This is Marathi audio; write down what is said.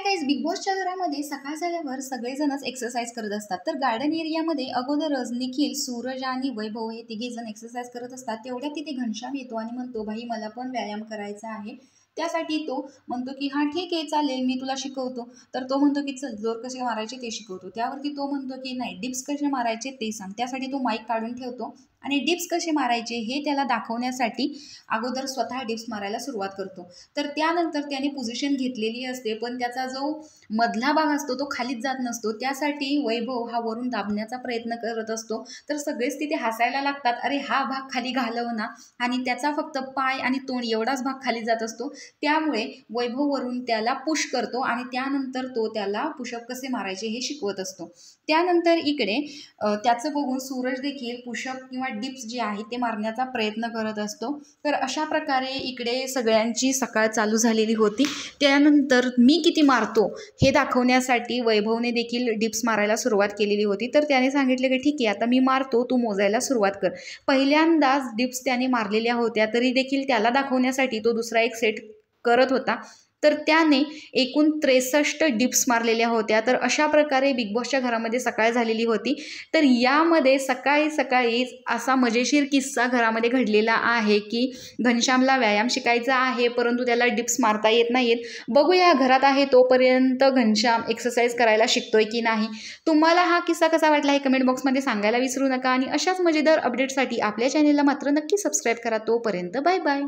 गाईज बिग बॉसच्या घरामध्ये सकाळ झाल्यावर सगळेजणच एक्सरसाइज करत असतात. तर गार्डन एरियामध्ये अगोदरच निखिल, सूरज आणि वैभव हे तिघेजण एक्सरसाइज करत असतात. तेवढ्यात तिथे घनश्याम येतो आणि म्हणतो, भाई मला पण व्यायाम करायचा आहे. त्यासाठी तो म्हणतो की हां ठीक आहे चालेल, मी तुला शिकवतो. तर तो म्हणतो की चल जोर कसे मारायचे ते शिकवतो. त्यावरती तो म्हणतो की नाही, डिप्स कसे मारायचे ते सांग. त्यासाठी तो माईक काढून ठेवतो आणि डिप्स कसे मारायचे हे त्याला दाखवण्यासाठी अगोदर स्वतः डिप्स मारायला सुरुवात करतो. तर त्यानंतर त्याने पोझिशन घेतलेली असते, पण त्याचा जो मधला भाग असतो तो खालीच जात नसतो. त्यासाठी वैभव हा वरून दाबण्याचा प्रयत्न करत असतो. तर सगळेच तिथे हसायला लागतात, अरे हा भाग खाली घालव ना. आणि त्याचा फक्त पाय आणि तोंड एवढाच भाग खाली जात असतो. त्यामुळे वैभव वरून त्याला पुश करतो आणि त्यानंतर तो त्याला पुशअप कसे मारायचे हे शिकवत असतो. त्यानंतर इकडे त्याचं बघून सूरज देखील पुशअप किंवा डिप्स जे आहे ते मारण्याचा प्रयत्न करत असतो. तर अशा प्रकारे इकडे सगळ्यांची सकाळ चालू झालेली होती. त्यानंतर मी किती मारतो हे दाखवण्यासाठी वैभवने देखील डिप्स मारायला सुरुवात केलेली होती. तर त्याने सांगितले की ठीक आहे, आता मी मारतो, तू मोजायला सुरुवात कर. पहिल्यांदाच डिप्स त्याने मारलेल्या होत्या, तरी देखील त्याला दाखवण्यासाठी तो दुसरा एक सेट करत होता. तर त्याने एकूण 63 डिप्स मारलेल्या होत्या. तर अशा प्रकारे बिग बॉसच्या घरामध्ये सकाळ झालेली होती. तर यामध्ये सकाळी सकाळी असा मजेशीर किस्सा घरामध्ये घडलेला आहे की घनश्यामला व्यायाम शिकायचा आहे, परंतु त्याला डिप्स मारता येत नाहीत. बघूया घरात आहे तोपर्यंत घनश्याम एक्सरसाइज करायला शिकतोय की नाही. तुम्हाला हा किस्सा कसा वाटला हे कमेंट बॉक्समध्ये सांगायला विसरू नका आणि अशाच मजेदार अपडेटसाठी आपल्या चॅनेलला मात्र नक्की सबस्क्राईब करा. तोपर्यंत बाय बाय.